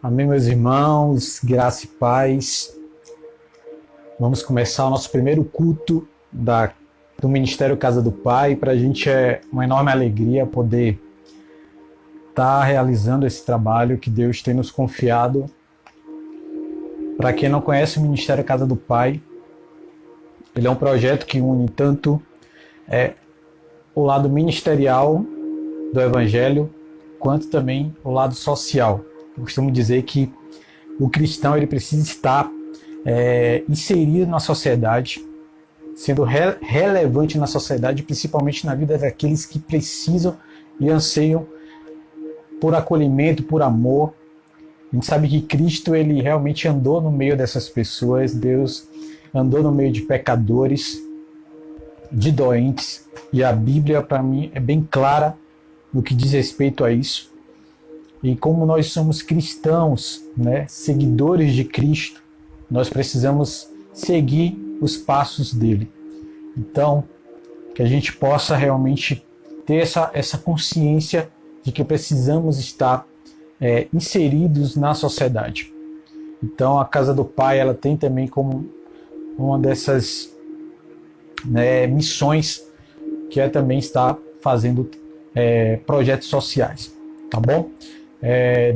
Amém, meus irmãos, graça e paz. Vamos começar o nosso primeiro culto do Ministério Casa do Pai. Para a gente é uma enorme alegria poder estar realizando esse trabalho que Deus tem nos confiado. Para quem não conhece o Ministério Casa do Pai, ele é um projeto que une tanto o lado ministerial do Evangelho, quanto também o lado social. Eu costumo dizer que o cristão ele precisa estar inserido na sociedade, sendo relevante na sociedade, principalmente na vida daqueles que precisam e anseiam por acolhimento, por amor. A gente sabe que Cristo ele realmente andou no meio dessas pessoas, Deus andou no meio de pecadores, de doentes, e a Bíblia para mim é bem clara no que diz respeito a isso. E como nós somos cristãos, seguidores de Cristo, nós precisamos seguir os passos dele. Então, que a gente possa realmente ter essa consciência de que precisamos estar inseridos na sociedade. Então, a Casa do Pai ela tem também como uma dessas missões, que é também estar fazendo projetos sociais, tá bom?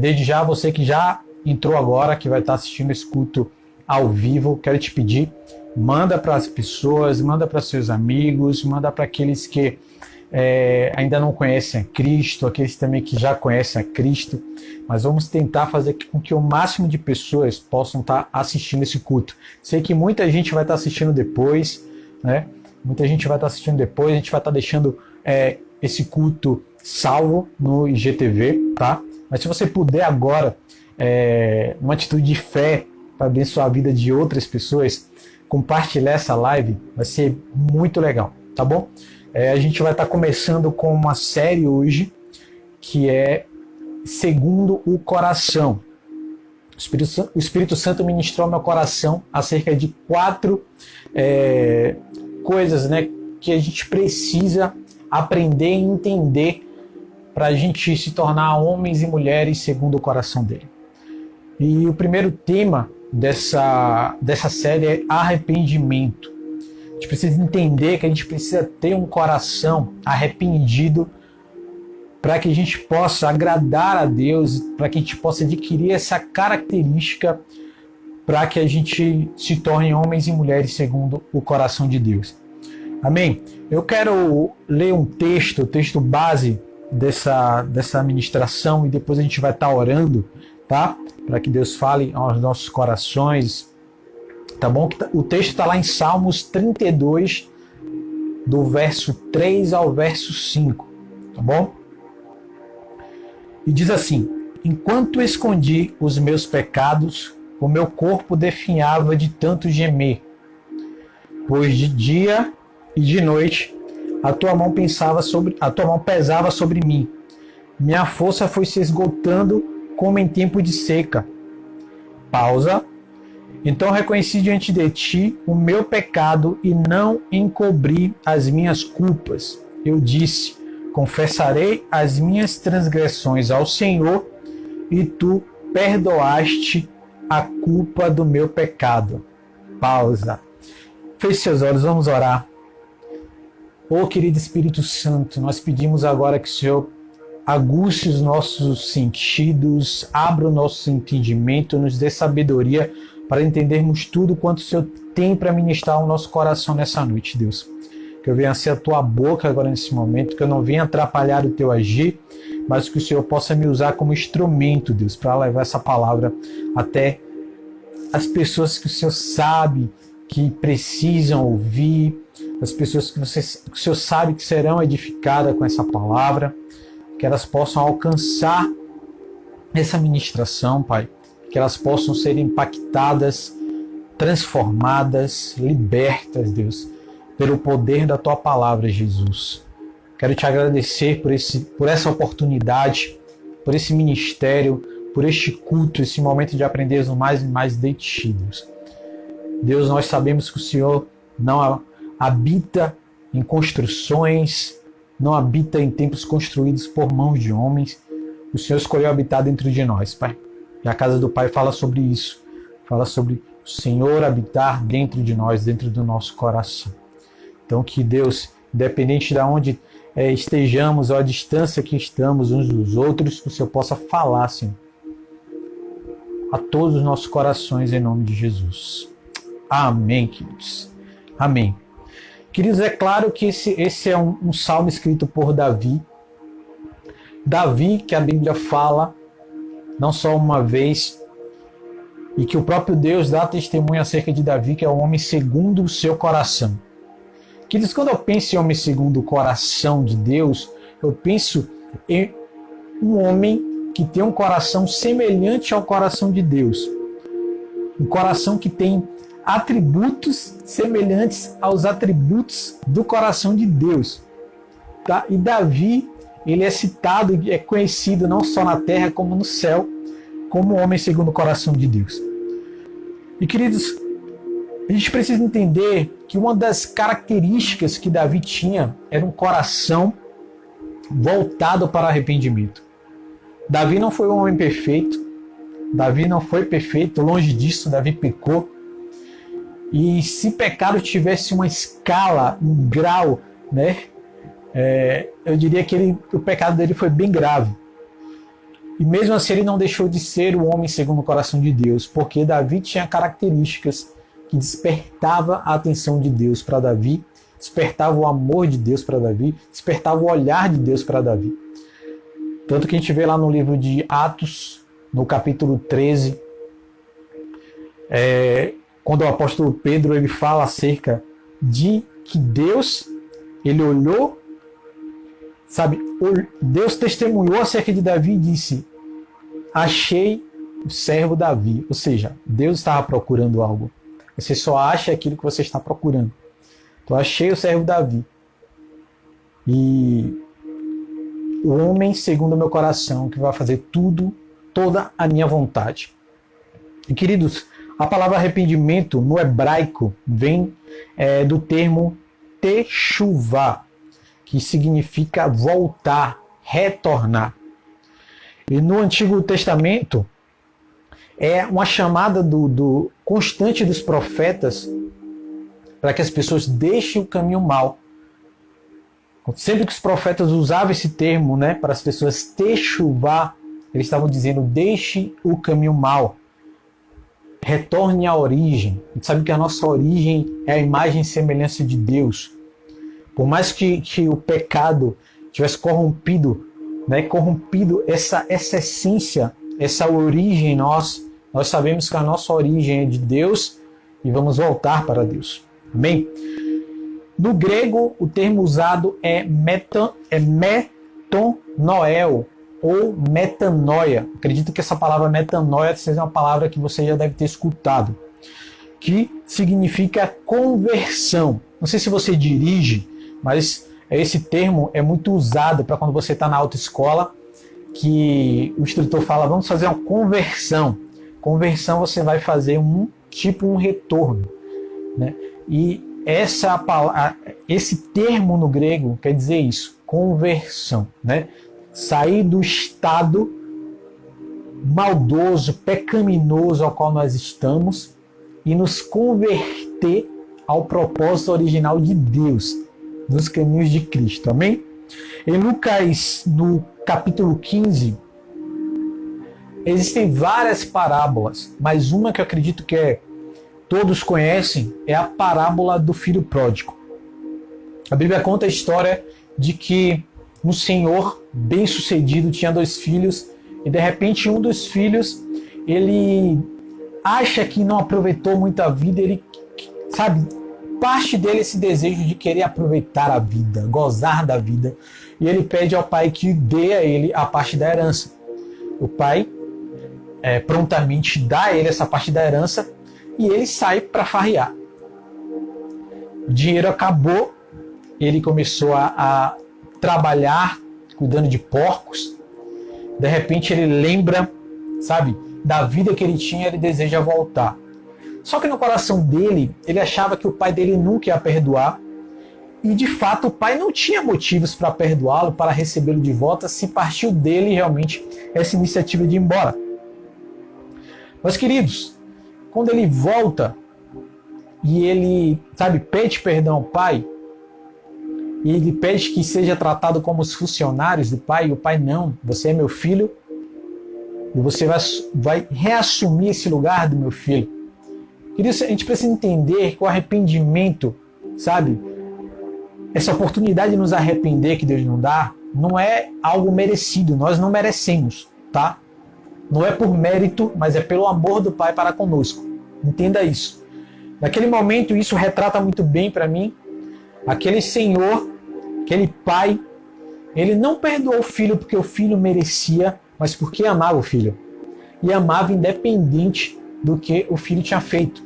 Desde já, você que já entrou agora, que vai estar assistindo esse culto ao vivo, quero te pedir, manda para as pessoas, manda para seus amigos, manda para aqueles que ainda não conhecem a Cristo, aqueles também que já conhecem a Cristo, mas vamos tentar fazer com que o máximo de pessoas possam estar assistindo esse culto. Sei que muita gente vai estar assistindo depois, Muita gente vai estar assistindo depois, a gente vai estar deixando esse culto salvo no IGTV, tá? Mas se você puder agora, uma atitude de fé para abençoar a vida de outras pessoas, compartilhar essa live, vai ser muito legal, tá bom? A gente vai estar começando com uma série hoje, que é Segundo o Coração. O Espírito Santo ministrou ao meu coração acerca de 4 coisas, que a gente precisa aprender e entender para a gente se tornar homens e mulheres segundo o coração dele. E o primeiro tema dessa série é arrependimento. A gente precisa entender que a gente precisa ter um coração arrependido para que a gente possa agradar a Deus, para que a gente possa adquirir essa característica para que a gente se torne homens e mulheres segundo o coração de Deus. Amém? Eu quero ler um texto, o texto base dessa ministração, e depois a gente vai estar orando, tá? Para que Deus fale aos nossos corações, tá bom? O texto está lá em Salmos 32, do verso 3 ao verso 5, tá bom? E diz assim: enquanto escondi os meus pecados, o meu corpo definhava de tanto gemer, pois de dia e de noite a tua mão pesava sobre mim. Minha força foi se esgotando como em tempo de seca. Pausa. Então reconheci diante de ti o meu pecado e não encobri as minhas culpas. Eu disse: confessarei as minhas transgressões ao Senhor, e tu perdoaste a culpa do meu pecado. Pausa. Feche seus olhos, vamos orar. Querido Espírito Santo, nós pedimos agora que o Senhor aguce os nossos sentidos, abra o nosso entendimento, nos dê sabedoria para entendermos tudo quanto o Senhor tem para ministrar ao nosso coração nessa noite, Deus. Que eu venha ser a tua boca agora nesse momento, que eu não venha atrapalhar o teu agir, mas que o Senhor possa me usar como instrumento, Deus, para levar essa palavra até as pessoas que o Senhor sabe que precisam ouvir, as pessoas que o Senhor sabe que serão edificadas com essa palavra, que elas possam alcançar essa ministração, Pai, que elas possam ser impactadas, transformadas, libertas, Deus, pelo poder da Tua palavra, Jesus. Quero te agradecer por essa oportunidade, por esse ministério, por este culto, esse momento de aprendermos mais e mais de Ti, Deus. Deus, nós sabemos que o Senhor não habita em construções, não habita em templos construídos por mãos de homens. O Senhor escolheu habitar dentro de nós, Pai. E a casa do Pai fala sobre isso. Fala sobre o Senhor habitar dentro de nós, dentro do nosso coração. Então que Deus, independente de onde estejamos ou a distância que estamos uns dos outros, que o Senhor possa falar, Senhor, a todos os nossos corações em nome de Jesus. Amém, queridos. Amém. Queridos, é claro que esse é um salmo escrito por Davi. Davi, que a Bíblia fala, não só uma vez, e que o próprio Deus dá testemunho acerca de Davi, que é um homem segundo o seu coração. Queridos, quando eu penso em homem segundo o coração de Deus, eu penso em um homem que tem um coração semelhante ao coração de Deus. Um coração que tem atributos semelhantes aos atributos do coração de Deus. Tá? E Davi, ele é citado e é conhecido não só na terra como no céu, como homem segundo o coração de Deus. E queridos, a gente precisa entender que uma das características que Davi tinha era um coração voltado para arrependimento. Davi não foi um homem perfeito, Davi não foi perfeito, longe disso, Davi pecou. E se pecado tivesse uma escala, um grau, né, eu diria que o pecado dele foi bem grave. E mesmo assim ele não deixou de ser o homem segundo o coração de Deus, porque Davi tinha características que despertava a atenção de Deus para Davi, despertava o amor de Deus para Davi, despertava o olhar de Deus para Davi. Tanto que a gente vê lá no livro de Atos, no capítulo 13, quando o apóstolo Pedro ele fala acerca de que Deus, ele olhou, sabe, Deus testemunhou acerca de Davi e disse: achei o servo Davi. Ou seja, Deus estava procurando algo. Você só acha aquilo que você está procurando. Então, achei o servo Davi. E o homem segundo o meu coração, que vai fazer toda a minha vontade. E queridos, a palavra arrependimento no hebraico vem do termo techuvá, que significa voltar, retornar. E no Antigo Testamento é uma chamada do constante dos profetas para que as pessoas deixem o caminho mau. Sempre que os profetas usavam esse termo, né, para as pessoas techuvá, eles estavam dizendo: deixe o caminho mau, retorne à origem. A gente sabe que a nossa origem é a imagem e semelhança de Deus. Por mais que o pecado tivesse corrompido, né, corrompido essa essência, essa origem em nós sabemos que a nossa origem é de Deus e vamos voltar para Deus. Amém? No grego, o termo usado é metanoel ou metanoia. Acredito que essa palavra metanoia seja uma palavra que você já deve ter escutado, que significa conversão. Não sei se você dirige, mas esse termo é muito usado para quando você está na autoescola, que o instrutor fala: vamos fazer uma conversão. Conversão, você vai fazer um retorno, né? E esse termo no grego quer dizer isso, conversão, né? Sair do estado maldoso, pecaminoso ao qual nós estamos e nos converter ao propósito original de Deus, nos caminhos de Cristo. Amém? Em Lucas, no capítulo 15, existem várias parábolas, mas uma que eu acredito que todos conhecem é a parábola do filho pródigo. A Bíblia conta a história de que um senhor bem-sucedido tinha 2 filhos e de repente um dos filhos, ele acha que não aproveitou muito a vida, ele, sabe, parte dele esse desejo de querer aproveitar a vida, gozar da vida, e ele pede ao pai que dê a ele a parte da herança. O pai prontamente dá a ele essa parte da herança e ele sai para farrear. O dinheiro acabou, ele começou a trabalhar cuidando de porcos. De repente ele lembra, sabe, da vida que ele tinha, ele deseja voltar. Só que no coração dele, ele achava que o pai dele nunca ia perdoar. E de fato o pai não tinha motivos para perdoá-lo, para recebê-lo de volta, se partiu dele realmente essa iniciativa de ir embora. Mas, queridos, quando ele volta e ele, pede perdão ao pai, e ele pede que seja tratado como os funcionários do pai, e o pai, não, você é meu filho, e você vai reassumir esse lugar do meu filho. Queridos, a gente precisa entender que o arrependimento, essa oportunidade de nos arrepender que Deus nos dá, não é algo merecido, nós não merecemos, tá? Não é por mérito, mas é pelo amor do Pai para conosco. Entenda isso. Naquele momento, isso retrata muito bem para mim aquele Senhor, aquele Pai. Ele não perdoou o filho porque o filho merecia, mas porque amava o filho. E amava independente do que o filho tinha feito.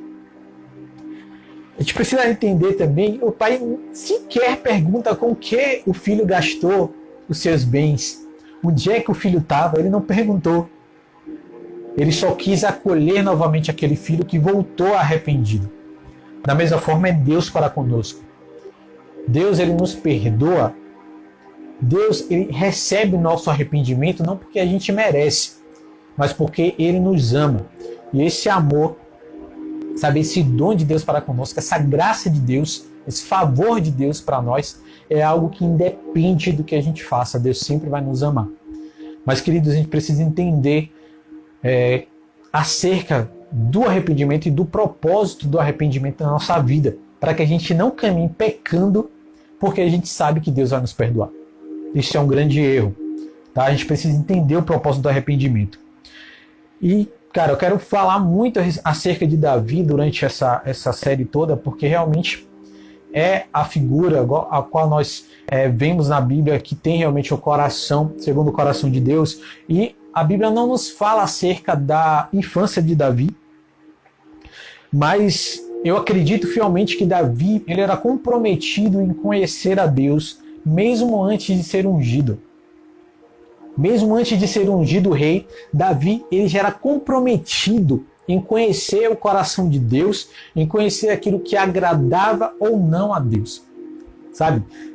A gente precisa entender também, o pai sequer pergunta com que o filho gastou os seus bens. Onde é que o filho estava? Ele não perguntou. Ele só quis acolher novamente aquele filho que voltou arrependido. Da mesma forma é Deus para conosco. Deus, ele nos perdoa. Deus, ele recebe o nosso arrependimento não porque a gente merece, mas porque ele nos ama. E esse amor, esse dom de Deus para conosco, essa graça de Deus, esse favor de Deus para nós, é algo que independe do que a gente faça. Deus sempre vai nos amar. Mas, queridos, a gente precisa entender acerca do arrependimento e do propósito do arrependimento na nossa vida, para que a gente não caminhe pecando, porque a gente sabe que Deus vai nos perdoar. Isso é um grande erro. Tá? A gente precisa entender o propósito do arrependimento. E, cara, eu quero falar muito acerca de Davi durante essa série toda, porque realmente é a figura a qual nós vemos na Bíblia que tem realmente o coração, segundo o coração de Deus. E a Bíblia não nos fala acerca da infância de Davi, mas eu acredito fielmente que Davi, ele era comprometido em conhecer a Deus, mesmo antes de ser ungido. Mesmo antes de ser ungido rei, Davi, ele já era comprometido em conhecer o coração de Deus, em conhecer aquilo que agradava ou não a Deus.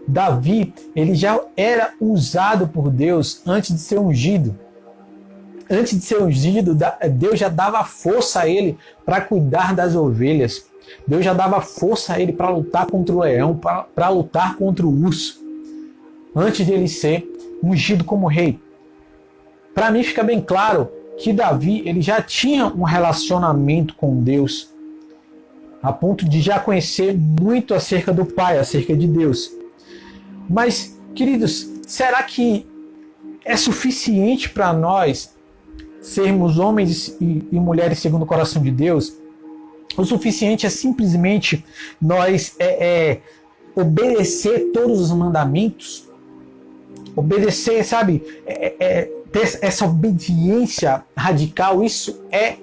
Davi, ele já era usado por Deus antes de ser ungido. Antes de ser ungido, Deus já dava força a ele para cuidar das ovelhas. Deus já dava força a ele para lutar contra o leão, para lutar contra o urso. Antes de ele ser ungido como rei. Para mim fica bem claro que Davi, ele já tinha um relacionamento com Deus, a ponto de já conhecer muito acerca do Pai, acerca de Deus. Mas, queridos, será que é suficiente para nós sermos homens e mulheres segundo o coração de Deus? O suficiente é simplesmente nós obedecer todos os mandamentos? Obedecer, ter essa obediência radical, isso é,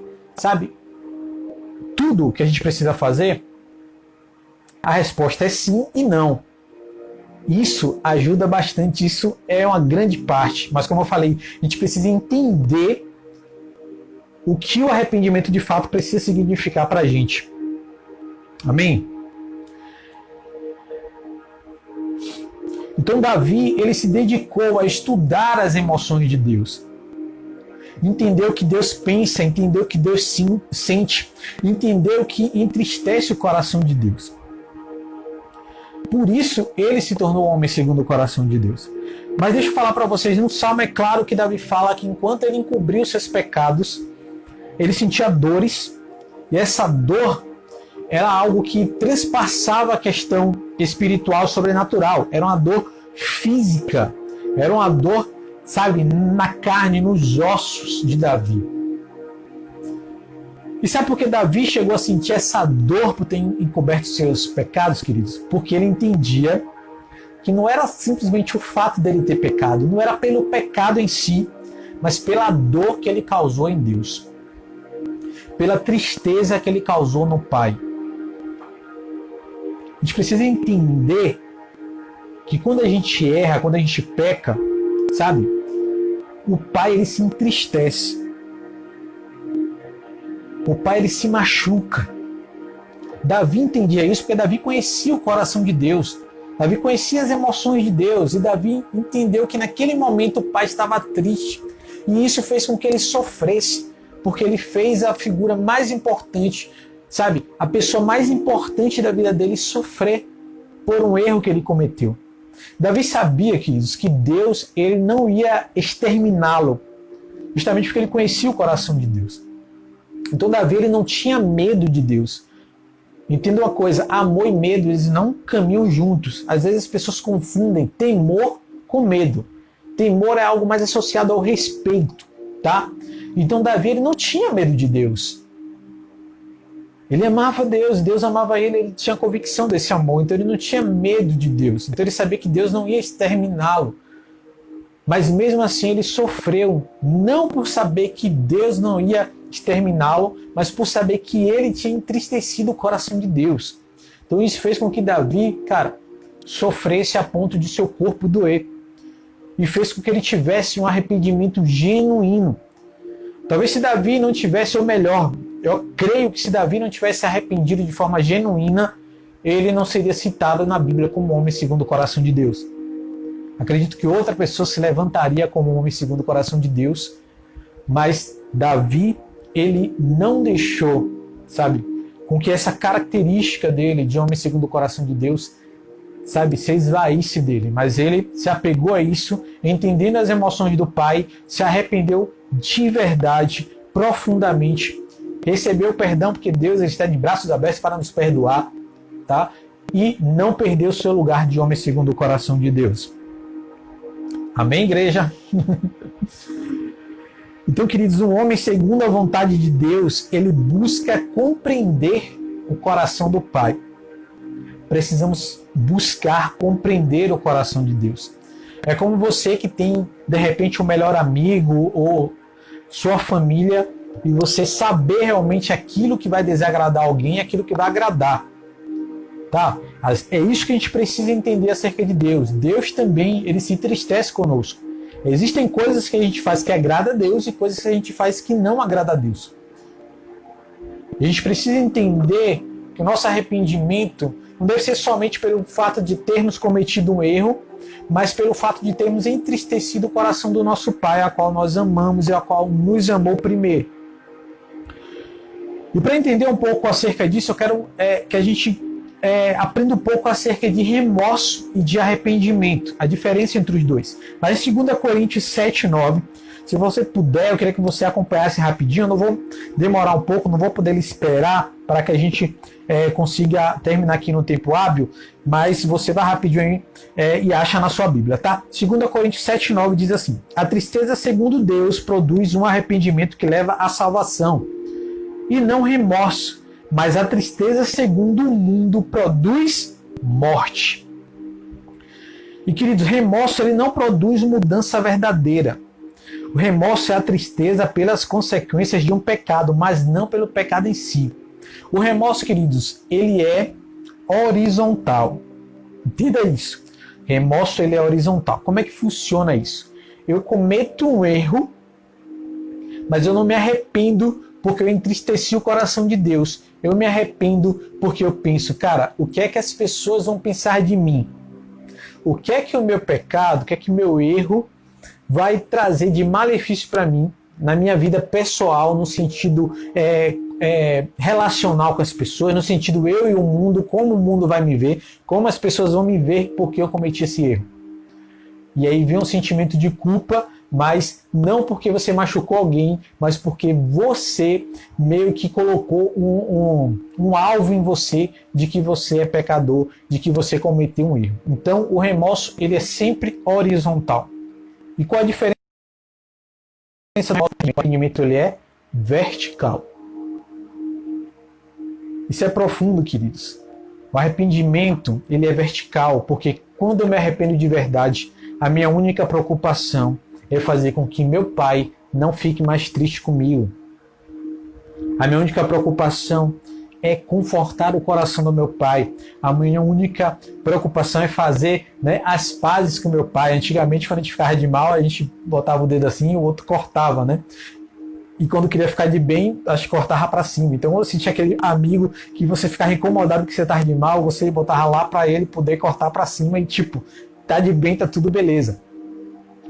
tudo o que a gente precisa fazer? A resposta é sim e não. Isso ajuda bastante, isso é uma grande parte. Mas como eu falei, a gente precisa entender o que o arrependimento de fato precisa significar para a gente. Amém? Então Davi, ele se dedicou a estudar as emoções de Deus. Entender o que Deus pensa, entender o que Deus sente, entender o que entristece o coração de Deus. Por isso, ele se tornou homem segundo o coração de Deus. Mas deixa eu falar para vocês, no Salmo é claro que Davi fala que enquanto ele encobriu seus pecados, ele sentia dores, e essa dor era algo que transpassava a questão espiritual, sobrenatural. Era uma dor física, era uma dor, na carne, nos ossos de Davi. E sabe por que Davi chegou a sentir essa dor por ter encoberto seus pecados, queridos? Porque ele entendia que não era simplesmente o fato dele ter pecado, não era pelo pecado em si, mas pela dor que ele causou em Deus, pela tristeza que ele causou no Pai. A gente precisa entender que quando a gente erra, quando a gente peca, o Pai, ele se entristece. O Pai, ele se machuca. Davi entendia isso porque Davi conhecia o coração de Deus. Davi conhecia as emoções de Deus. E Davi entendeu que naquele momento o Pai estava triste. E isso fez com que ele sofresse. porque ele fez a figura mais importante, sabe, a pessoa mais importante da vida dele sofrer por um erro que ele cometeu. Davi sabia, queridos, que Deus ele não ia exterminá-lo, justamente porque ele conhecia o coração de Deus. Então Davi ele não tinha medo de Deus. Entenda uma coisa, amor e medo eles não caminham juntos. Às vezes as pessoas confundem temor com medo. Temor é algo mais associado ao respeito, tá? Então Davi ele não tinha medo de Deus. Ele amava Deus, Deus amava ele, ele tinha convicção desse amor, então ele não tinha medo de Deus. Então ele sabia que Deus não ia exterminá-lo. Mas mesmo assim ele sofreu, não por saber que Deus não ia exterminá-lo, mas por saber que ele tinha entristecido o coração de Deus. Então isso fez com que Davi, cara, sofresse a ponto de seu corpo doer. E fez com que ele tivesse um arrependimento genuíno. Talvez se Davi não tivesse, ou melhor, eu creio que se Davi não tivesse arrependido de forma genuína, ele não seria citado na Bíblia como homem segundo o coração de Deus. Acredito que outra pessoa se levantaria como homem segundo o coração de Deus, mas Davi, ele não deixou, sabe, com que essa característica dele de homem segundo o coração de Deus, sabe, se esvaísse dele, mas ele se apegou a isso, entendendo as emoções do pai, se arrependeu de verdade, profundamente, recebeu o perdão, porque Deus ele está de braços abertos para nos perdoar, tá? E não perdeu o seu lugar de homem segundo o coração de Deus. Amém, igreja? Então, queridos, um homem segundo a vontade de Deus, ele busca compreender o coração do Pai. Precisamos buscar compreender o coração de Deus. É como você que tem, de repente, um melhor amigo ou sua família e você saber realmente aquilo que vai desagradar alguém e aquilo que vai agradar. Tá? É isso que a gente precisa entender acerca de Deus. Deus também, ele se entristece conosco. Existem coisas que a gente faz que agrada a Deus e coisas que a gente faz que não agrada a Deus. A gente precisa entender que o nosso arrependimento não deve ser somente pelo fato de termos cometido um erro, mas pelo fato de termos entristecido o coração do nosso Pai, a qual nós amamos e a qual nos amou primeiro. E para entender um pouco acerca disso, eu quero que a gente aprenda um pouco acerca de remorso e de arrependimento, a diferença entre os dois. Mas em 2 Coríntios 7:9, se você puder, eu queria que você acompanhasse rapidinho, eu não vou demorar um pouco, não vou poder esperar para que a gente consiga terminar aqui no tempo hábil, mas você vai rapidinho e acha na sua Bíblia, tá? 2 Coríntios 7:9 diz assim: a tristeza segundo Deus produz um arrependimento que leva à salvação, e não remorso, mas a tristeza segundo o mundo produz morte. E queridos, remorso ele não produz mudança verdadeira. O remorso é a tristeza pelas consequências de um pecado, mas não pelo pecado em si. O remorso, queridos, ele é horizontal. Entenda isso. Remorso ele é horizontal. Como é que funciona isso? Eu cometo um erro, mas eu não me arrependo porque eu entristeci o coração de Deus. Eu me arrependo porque eu penso, cara, o que é que as pessoas vão pensar de mim? O que é que o meu pecado, o que é que o meu erro vai trazer de malefício para mim, na minha vida pessoal, no sentido relacional com as pessoas, no sentido eu e o mundo, como o mundo vai me ver, como as pessoas vão me ver porque eu cometi esse erro. E aí vem um sentimento de culpa, mas não porque você machucou alguém, mas porque você meio que colocou um alvo em você de que você é pecador, de que você cometeu um erro. Então o remorso ele é sempre horizontal. E qual a diferença do arrependimento? Ele é vertical. Isso é profundo, queridos. O arrependimento ele é vertical, porque quando eu me arrependo de verdade, a minha única preocupação é fazer com que meu pai não fique mais triste comigo. A minha única preocupação é confortar o coração do meu pai. A minha única preocupação é fazer, as pazes com meu pai. Antigamente, quando a gente ficava de mal, a gente botava o dedo assim e o outro cortava, né? E quando queria ficar de bem, a gente cortava para cima. Então, eu sentia aquele amigo que você ficava incomodado que você estava de mal, você botava lá para ele poder cortar para cima e tipo, tá de bem, tá tudo beleza.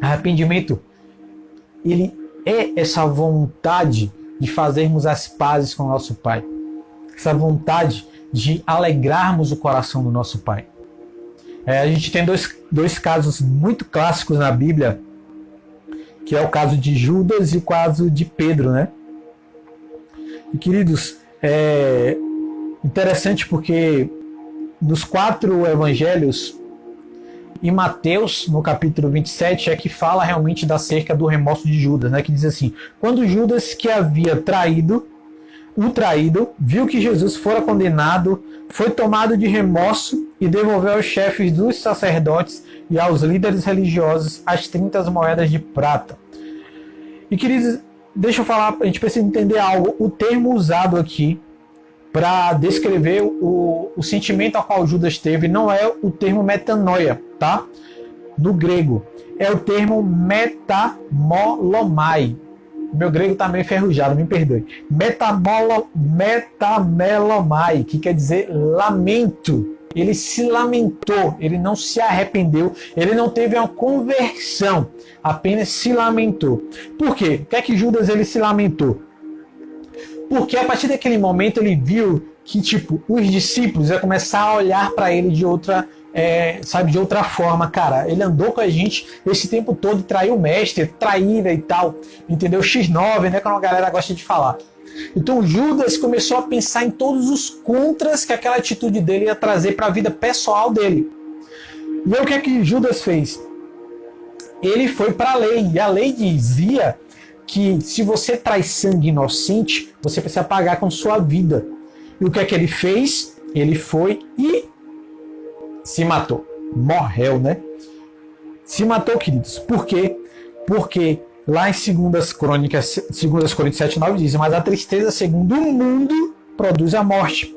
Arrependimento, ele é essa vontade de fazermos as pazes com o nosso Pai. Essa vontade de alegrarmos o coração do nosso Pai. A gente tem dois casos muito clássicos na Bíblia, que é o caso de Judas e o caso de Pedro, né? E, queridos, é interessante porque nos 4 evangelhos, e Mateus, no capítulo 27, é que fala realmente acerca do remorso de Judas, né? Que diz assim: quando Judas, que havia o traído, viu que Jesus fora condenado, foi tomado de remorso e devolveu aos chefes dos sacerdotes e aos líderes religiosos as 30 moedas de prata. E, queridos, deixa eu falar, a gente precisa entender algo. O termo usado aqui para descrever o sentimento ao qual Judas teve não é o termo metanoia, tá? No grego. É o termo metamolomai. Meu grego está meio enferrujado, me perdoe. Metamelomai, que quer dizer lamento. Ele se lamentou, ele não se arrependeu, ele não teve uma conversão, apenas se lamentou. Por quê? Por que é que Judas ele se lamentou? Porque a partir daquele momento ele viu que os discípulos iam começar a olhar para ele de outra forma. Cara, ele andou com a gente esse tempo todo e traiu o mestre, traíra e tal, entendeu? X9, né, como a galera gosta de falar. Então Judas começou a pensar em todos os contras que aquela atitude dele ia trazer para a vida pessoal dele. E aí o que é que Judas fez? Ele foi para a lei, e a lei dizia que se você traz sangue inocente, você precisa pagar com sua vida. E o que é que ele fez? Ele foi e se matou. Morreu, né? Se matou, queridos. Por quê? Porque lá em 2 Coríntios 7:9 diz: mas a tristeza segundo o mundo produz a morte.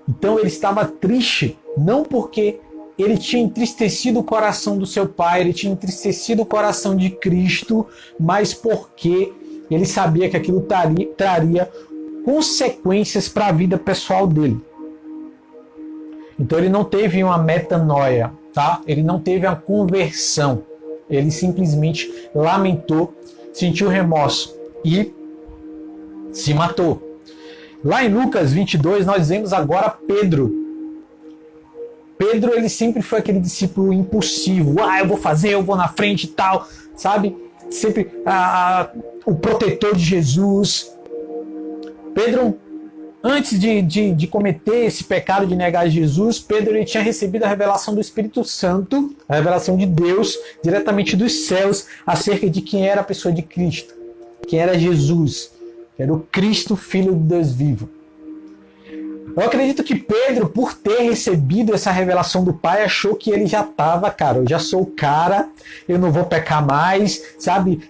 Então ele estava triste, não porque ele tinha entristecido o coração do seu Pai, ele tinha entristecido o coração de Cristo, mas porque ele sabia que aquilo traria consequências para a vida pessoal dele. Então ele não teve uma metanoia, tá? Ele não teve uma conversão. Ele simplesmente lamentou, sentiu remorso e se matou. Lá em Lucas 22, nós vemos agora Pedro. Pedro, ele sempre foi aquele discípulo impulsivo. Eu vou fazer, eu vou na frente e tal, sabe? Sempre o protetor de Jesus. Pedro, antes de cometer esse pecado de negar Jesus, Pedro ele tinha recebido a revelação do Espírito Santo, a revelação de Deus, diretamente dos céus, acerca de quem era a pessoa de Cristo, quem era Jesus, que era o Cristo, Filho de Deus vivo. Eu acredito que Pedro, por ter recebido essa revelação do Pai, achou que ele já estava, cara, eu já sou o cara, eu não vou pecar mais, sabe?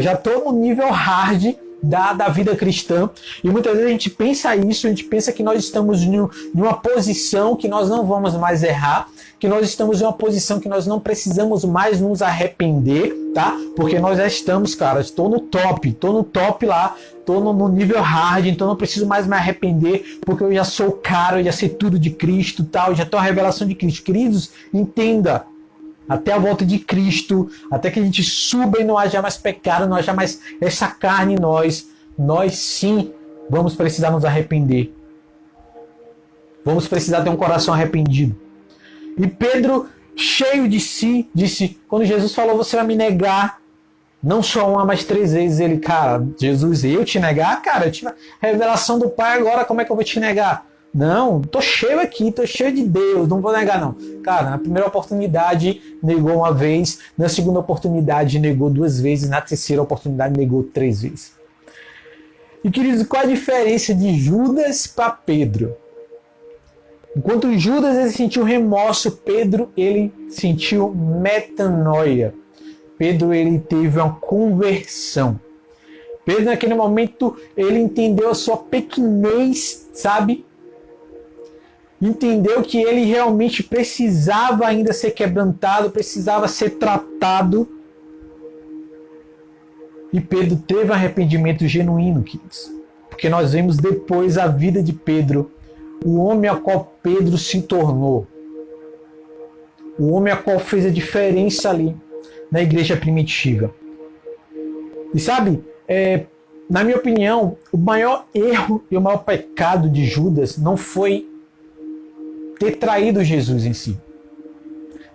Já estou no nível hard da vida cristã. E muitas vezes a gente pensa isso, a gente pensa que nós estamos em uma posição que nós não vamos mais errar, que nós estamos em uma posição que nós não precisamos mais nos arrepender, tá? Porque nós já estamos, cara, estou no top lá, estou no nível hard, então não preciso mais me arrepender, porque eu já sou o cara, eu já sei tudo de Cristo, tal, já estou a revelação de Cristo. Queridos, entenda, até a volta de Cristo, até que a gente suba e não haja mais pecado, não haja mais essa carne em nós sim vamos precisar nos arrepender. Vamos precisar ter um coração arrependido. E Pedro, cheio de si, disse, quando Jesus falou, você vai me negar, não só uma, mas 3 vezes. Ele, cara, Jesus, eu te negar? Cara, eu tive a revelação do Pai agora, como é que eu vou te negar? Não, tô cheio aqui, tô cheio de Deus, não vou negar não. Cara, na primeira oportunidade negou 1 vez, na segunda oportunidade negou 2 vezes, na terceira oportunidade negou 3 vezes. E queridos, qual a diferença de Judas para Pedro? Enquanto Judas ele sentiu remorso, Pedro ele sentiu metanoia. Pedro ele teve uma conversão. Pedro naquele momento ele entendeu a sua pequenez, sabe? Entendeu que ele realmente precisava ainda ser quebrantado, precisava ser tratado. E Pedro teve um arrependimento genuíno, queridos. Porque nós vemos depois a vida de Pedro, o homem a qual Pedro se tornou. O homem a qual fez a diferença ali na igreja primitiva. E sabe, na minha opinião, o maior erro e o maior pecado de Judas não foi ter traído Jesus em si.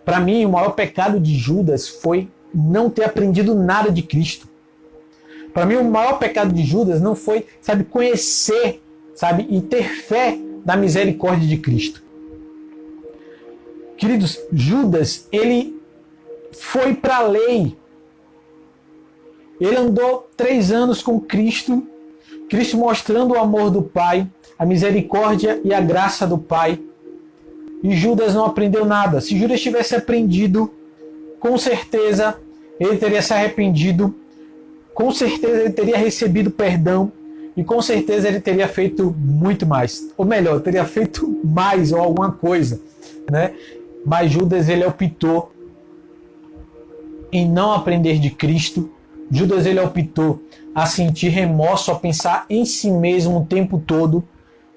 Para mim, o maior pecado de Judas foi não ter aprendido nada de Cristo. Para mim, o maior pecado de Judas não foi, conhecer, e ter fé na misericórdia de Cristo. Queridos, Judas, ele foi para a lei. Ele andou 3 anos com Cristo, Cristo mostrando o amor do Pai, a misericórdia e a graça do Pai. E Judas não aprendeu nada. Se Judas tivesse aprendido, com certeza ele teria se arrependido, com certeza ele teria recebido perdão e com certeza ele teria feito muito mais. Ou melhor, teria feito mais ou alguma coisa, né? Mas Judas, ele optou em não aprender de Cristo. Judas, ele optou a sentir remorso, a pensar em si mesmo o tempo todo.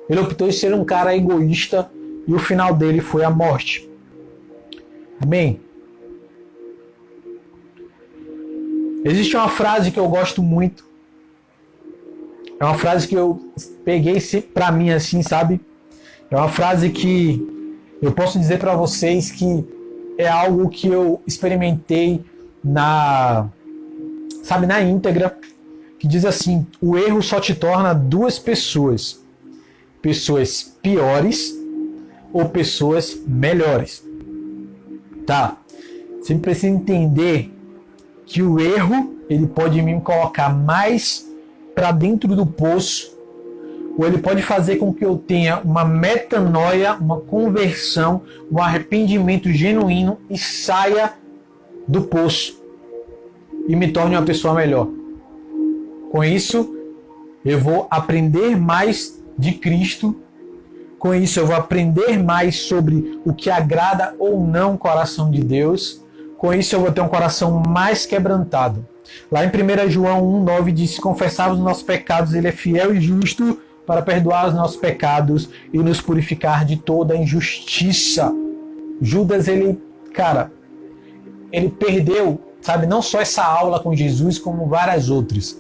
Ele optou em ser um cara egoísta e o final dele foi a morte. Amém? Existe uma frase que eu gosto muito. É uma frase que eu peguei para mim assim, sabe? É uma frase que eu posso dizer para vocês que é algo que eu experimentei na íntegra, que diz assim: o erro só te torna 2 pessoas. Pessoas piores ou pessoas melhores. Tá? Você precisa entender que o erro, ele pode me colocar mais para dentro do poço, ou ele pode fazer com que eu tenha uma metanoia, uma conversão, um arrependimento genuíno e saia do poço e me torne uma pessoa melhor. Com isso, eu vou aprender mais de Cristo. Com isso, eu vou aprender mais sobre o que agrada ou não o coração de Deus. Com isso, eu vou ter um coração mais quebrantado. Lá em 1 João 1,9 diz: se confessarmos os nossos pecados, ele é fiel e justo para perdoar os nossos pecados e nos purificar de toda injustiça. Judas, ele perdeu, não só essa aula com Jesus, como várias outras.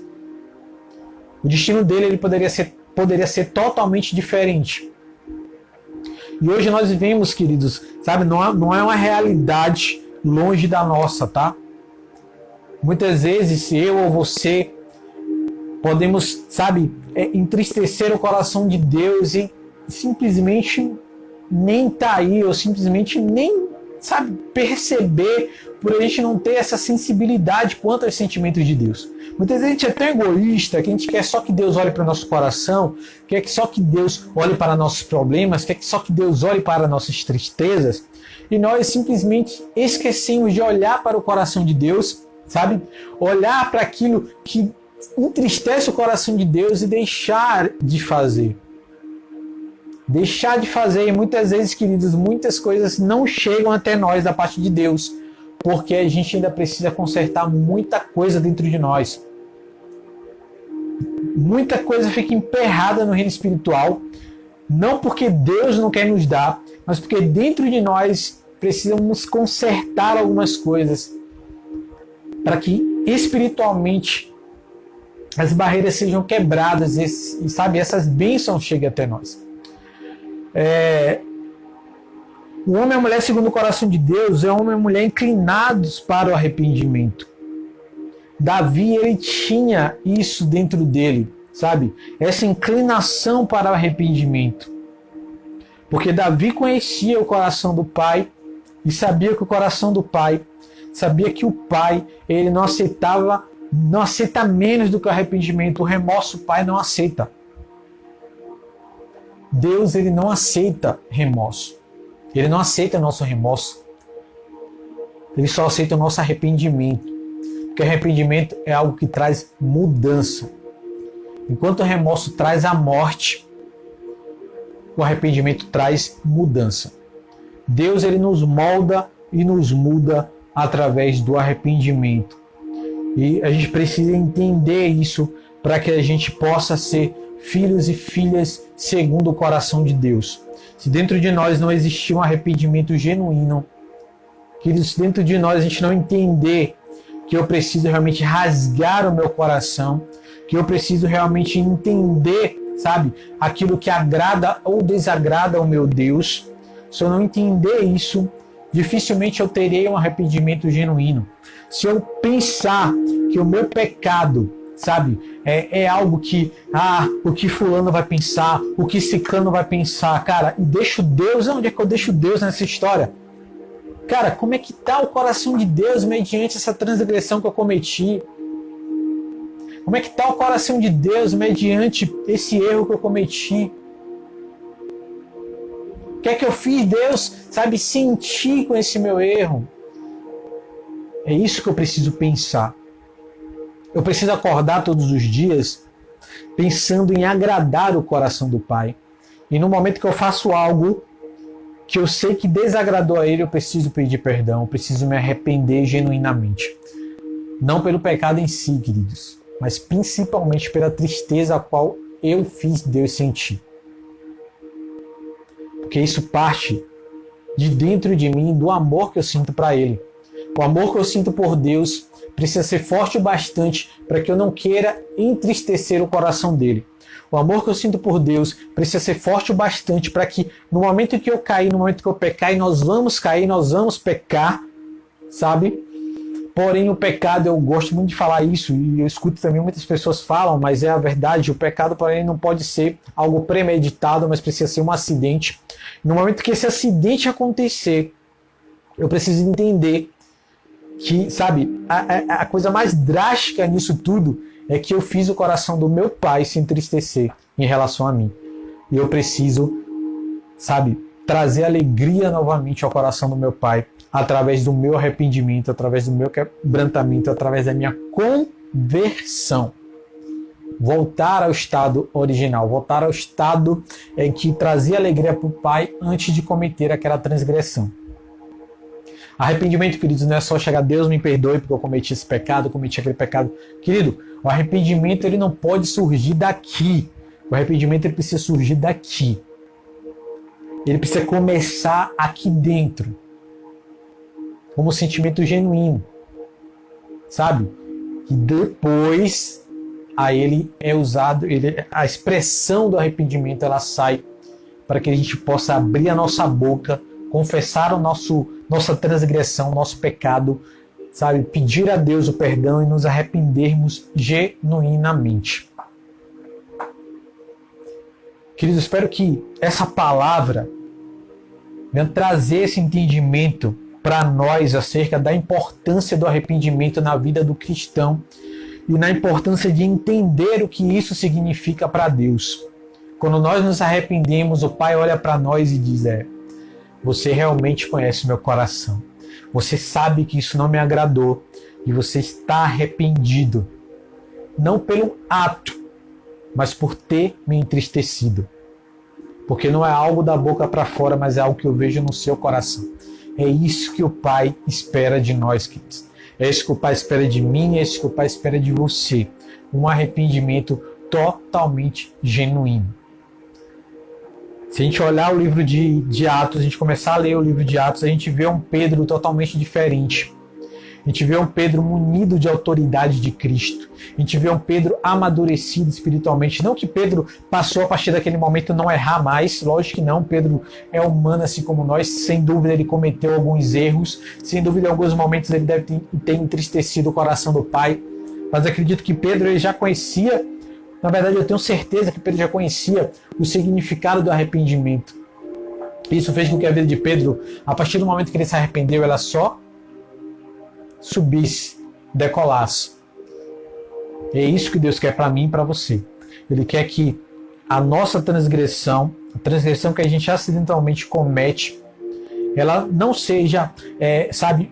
O destino dele, ele poderia ser totalmente diferente. E hoje nós vivemos, queridos, não é uma realidade longe da nossa, tá? Muitas vezes eu ou você podemos, entristecer o coração de Deus e simplesmente nem tá aí, ou simplesmente nem, perceber, por a gente não ter essa sensibilidade quanto aos sentimentos de Deus. Muitas vezes a gente é tão egoísta que a gente quer só que Deus olhe para o nosso coração, quer que só que Deus olhe para nossos problemas, quer que só que Deus olhe para nossas tristezas, e nós simplesmente esquecemos de olhar para o coração de Deus, olhar para aquilo que entristece o coração de Deus e deixar de fazer. Deixar de fazer, e muitas vezes, queridos, muitas coisas não chegam até nós da parte de Deus, porque a gente ainda precisa consertar muita coisa dentro de nós. Muita coisa fica emperrada no reino espiritual, não porque Deus não quer nos dar, mas porque dentro de nós precisamos consertar algumas coisas para que espiritualmente as barreiras sejam quebradas e essas bênçãos cheguem até nós. O homem e a mulher segundo o coração de Deus é homem e mulher inclinados para o arrependimento. Davi, ele tinha isso dentro dele, essa inclinação para o arrependimento. Porque Davi conhecia o coração do Pai e sabia que o coração do Pai, sabia que o Pai, ele não aceita menos do que o arrependimento. O remorso o Pai não aceita. Deus, ele não aceita remorso. Ele não aceita nosso remorso. Ele só aceita o nosso arrependimento. Porque arrependimento é algo que traz mudança. Enquanto o remorso traz a morte, o arrependimento traz mudança. Deus, ele nos molda e nos muda através do arrependimento. E a gente precisa entender isso para que a gente possa ser filhos e filhas segundo o coração de Deus. Se dentro de nós não existir um arrependimento genuíno, que se dentro de nós a gente não entender que eu preciso realmente rasgar o meu coração, que eu preciso realmente entender, sabe, aquilo que agrada ou desagrada ao meu Deus. Se eu não entender isso, dificilmente eu terei um arrependimento genuíno. Se eu pensar que o meu pecado, sabe, é algo que, o que fulano vai pensar, o que ciclano vai pensar, cara, e deixo Deus, onde é que eu deixo Deus nessa história? Cara, como é que está o coração de Deus mediante essa transgressão que eu cometi? Como é que está o coração de Deus mediante esse erro que eu cometi? O que é que eu fiz, Deus, sabe, sentir com esse meu erro? É isso que eu preciso pensar. Eu preciso acordar todos os dias pensando em agradar o coração do Pai. E no momento que eu faço algo que eu sei que desagradou a Ele, eu preciso pedir perdão, eu preciso me arrepender genuinamente. Não pelo pecado em si, queridos, mas principalmente pela tristeza a qual eu fiz Deus sentir. Porque isso parte de dentro de mim, do amor que eu sinto para Ele. O amor que eu sinto por Deus precisa ser forte o bastante para que eu não queira entristecer o coração dele. O amor que eu sinto por Deus precisa ser forte o bastante para que no momento que eu cair, no momento que eu pecar, e nós vamos cair, nós vamos pecar, sabe? Porém, o pecado, eu gosto muito de falar isso, e eu escuto também muitas pessoas falam, mas é a verdade, o pecado, porém, não pode ser algo premeditado, mas precisa ser um acidente. No momento que esse acidente acontecer, eu preciso entender que, sabe, a coisa mais drástica nisso tudo é que eu fiz o coração do meu pai se entristecer em relação a mim. E eu preciso, sabe, trazer alegria novamente ao coração do meu pai através do meu arrependimento, através do meu quebrantamento, através da minha conversão. Voltar ao estado original, voltar ao estado em que trazia alegria para o pai antes de cometer aquela transgressão. Arrependimento, queridos, não é só chegar, Deus me perdoe porque eu cometi esse pecado, cometi aquele pecado. Querido, o arrependimento ele não pode surgir daqui. O arrependimento ele precisa surgir daqui. Ele precisa começar aqui dentro. Como um sentimento genuíno. Sabe? E depois aí ele é usado, a expressão do arrependimento ela sai para que a gente possa abrir a nossa boca, confessar nossa transgressão, nosso pecado, sabe? Pedir a Deus o perdão e nos arrependermos genuinamente. Queridos, espero que essa palavra venha trazer esse entendimento para nós acerca da importância do arrependimento na vida do cristão e na importância de entender o que isso significa para Deus. Quando nós nos arrependemos, o Pai olha para nós e diz, você realmente conhece meu coração. Você sabe que isso não me agradou e você está arrependido. Não pelo ato, mas por ter me entristecido. Porque não é algo da boca para fora, mas é algo que eu vejo no seu coração. É isso que o Pai espera de nós, queridos. É isso que o Pai espera de mim, é isso que o Pai espera de você. Um arrependimento totalmente genuíno. Se a gente olhar o livro de Atos, a gente começar a ler o livro de Atos, a gente vê um Pedro totalmente diferente. A gente vê um Pedro munido de autoridade de Cristo. A gente vê um Pedro amadurecido espiritualmente. Não que Pedro passou a partir daquele momento não errar mais, lógico que não. Pedro é humano assim como nós. Sem dúvida ele cometeu alguns erros. Sem dúvida em alguns momentos ele deve ter entristecido o coração do Pai. Mas acredito que Pedro ele já conhecia, na verdade eu tenho certeza que Pedro já conhecia o significado do arrependimento. Isso fez com que a vida de Pedro, a partir do momento que ele se arrependeu, ela só subisse, decolasse. É isso que Deus quer para mim e para você. Ele quer que a nossa transgressão, a transgressão que a gente acidentalmente comete, ela não seja,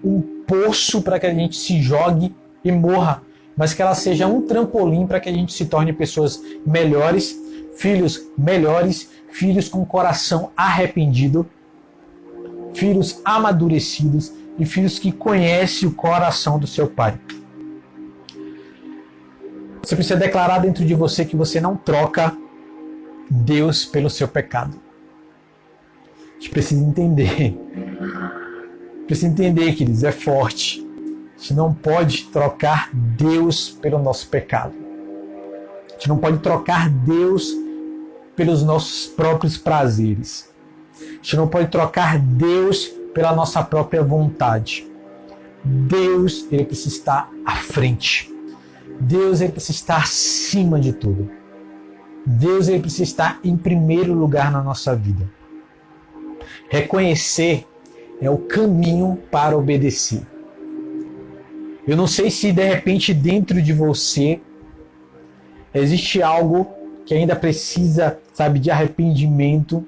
um poço para que a gente se jogue e morra, mas que ela seja um trampolim para que a gente se torne pessoas melhores, filhos com o coração arrependido, filhos amadurecidos e filhos que conhecem o coração do seu Pai. Você precisa declarar dentro de você que você não troca Deus pelo seu pecado. A gente precisa entender. Precisa entender, queridos, é forte. A gente não pode trocar Deus pelo nosso pecado. gente não pode trocar Deus pelos nossos próprios prazeres. A gente não pode trocar Deus pela nossa própria vontade. Deus, ele precisa estar à frente. Deus, ele precisa estar acima de tudo. Deus, ele precisa estar em primeiro lugar na nossa vida. Reconhecer é o caminho para obedecer. Eu não sei se de repente dentro de você existe algo que ainda precisa, de arrependimento,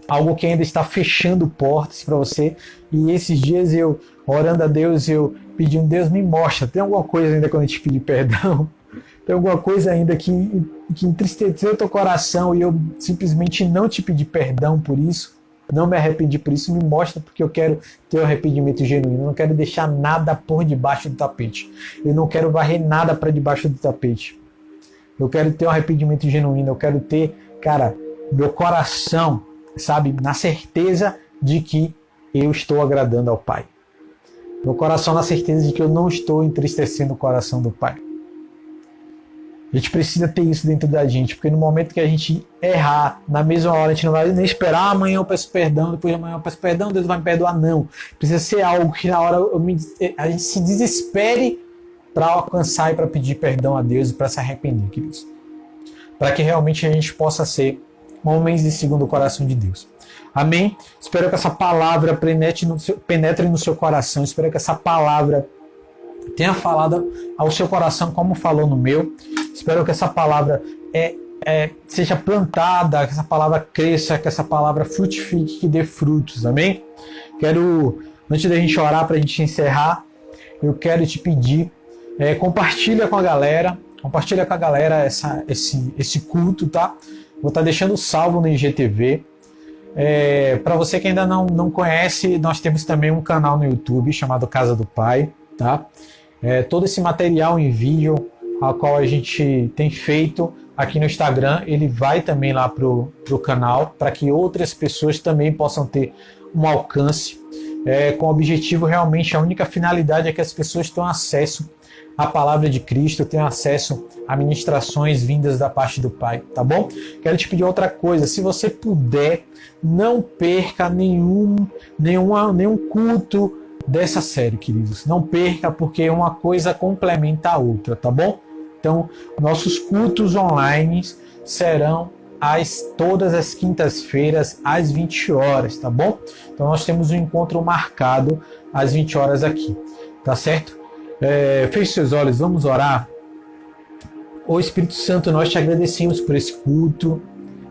algo que ainda está fechando portas para você. E esses dias eu, orando a Deus, eu pedindo, Deus, me mostra, tem alguma coisa ainda quando eu te pedir perdão? Tem alguma coisa ainda que entristeceu teu coração e eu simplesmente não te pedi perdão por isso? Não me arrependi por isso? Me mostra, porque eu quero ter um arrependimento genuíno. Eu não quero deixar nada por debaixo do tapete. Eu não quero varrer nada para debaixo do tapete. Eu quero ter um arrependimento genuíno. Eu quero ter, meu coração, na certeza de que eu estou agradando ao Pai. Meu coração na certeza de que eu não estou entristecendo o coração do Pai. A gente precisa ter isso dentro da gente, porque no momento que a gente errar, na mesma hora, a gente não vai nem esperar, amanhã eu peço perdão, depois de amanhã eu peço perdão, Deus vai me perdoar, não. Precisa ser algo que na hora a gente se desespere para alcançar e para pedir perdão a Deus e para se arrepender, queridos. Para que realmente a gente possa ser homens de segundo o coração de Deus. Amém? Espero que essa palavra penetre no seu coração, espero que essa palavra tenha falado ao seu coração como falou no meu. Espero que essa palavra seja plantada, que essa palavra cresça, que essa palavra frutifique, que dê frutos. Amém? Antes da gente orar, para a gente encerrar, eu quero te pedir, compartilha com a galera esse culto, tá? Vou estar deixando salvo no IGTV. Para você que ainda não conhece, nós temos também um canal no YouTube chamado Casa do Pai, tá? Todo esse material em vídeo a qual a gente tem feito aqui no Instagram, ele vai também lá pro canal, para que outras pessoas também possam ter um alcance, com o objetivo realmente, a única finalidade é que as pessoas tenham acesso à palavra de Cristo, tenham acesso a ministrações vindas da parte do Pai, tá bom? Quero te pedir outra coisa, se você puder, não perca nenhum culto dessa série, queridos. Não perca, porque uma coisa complementa a outra, tá bom? Então, nossos cultos online serão todas as quintas-feiras, às 20 horas, tá bom? Então, nós temos um encontro marcado às 20 horas aqui, tá certo? Feche seus olhos, vamos orar. Ô Espírito Santo, nós te agradecemos por esse culto,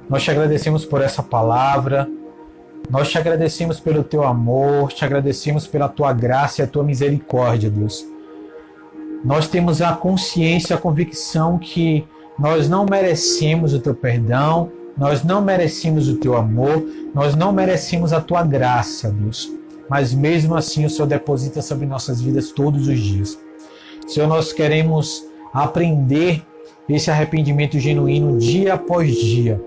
nós te agradecemos por essa palavra, nós te agradecemos pelo teu amor, te agradecemos pela tua graça e a tua misericórdia, Deus. Nós temos a consciência, a convicção que nós não merecemos o teu perdão, nós não merecemos o teu amor, nós não merecemos a tua graça, Deus. Mas mesmo assim o Senhor deposita sobre nossas vidas todos os dias. Senhor, nós queremos aprender esse arrependimento genuíno dia após dia.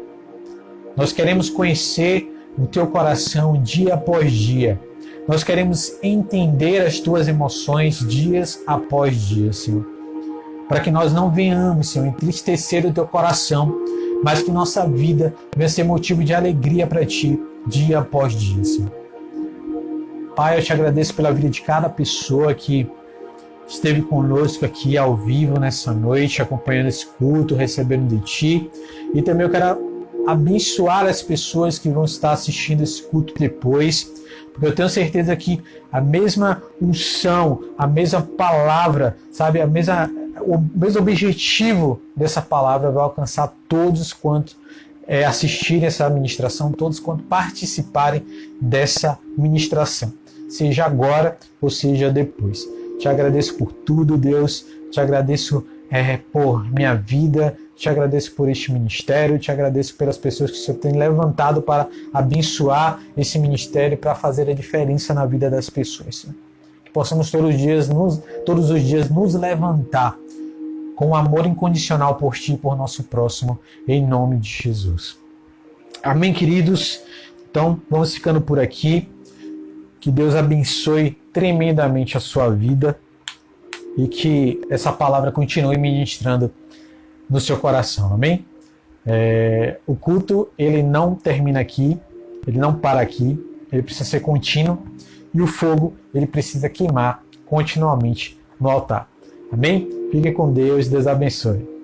Nós queremos conhecer o teu coração dia após dia. Nós queremos entender as tuas emoções dias após dia, Senhor. Para que nós não venhamos, Senhor, entristecer o teu coração, mas que nossa vida venha ser motivo de alegria para ti dia após dia, Senhor. Pai, eu te agradeço pela vida de cada pessoa que esteve conosco aqui ao vivo nessa noite, acompanhando esse culto, recebendo de ti. E também eu quero abençoar as pessoas que vão estar assistindo esse culto depois, porque eu tenho certeza que a mesma unção, a mesma palavra, o mesmo objetivo dessa palavra vai alcançar todos quanto assistirem essa ministração, todos quanto participarem dessa ministração, seja agora ou seja depois. Te agradeço por tudo, Deus, te agradeço por minha vida, te agradeço por este ministério, te agradeço pelas pessoas que o Senhor tem levantado para abençoar esse ministério, para fazer a diferença na vida das pessoas. Senhor. Que possamos todos os dias nos levantar com amor incondicional por ti e por nosso próximo, em nome de Jesus. Amém, queridos? Então, vamos ficando por aqui. Que Deus abençoe tremendamente a sua vida. e que essa palavra continue ministrando no seu coração, amém? O culto, ele não termina aqui, ele não para aqui, ele precisa ser contínuo e o fogo, ele precisa queimar continuamente no altar, amém? Fique com Deus, Deus abençoe.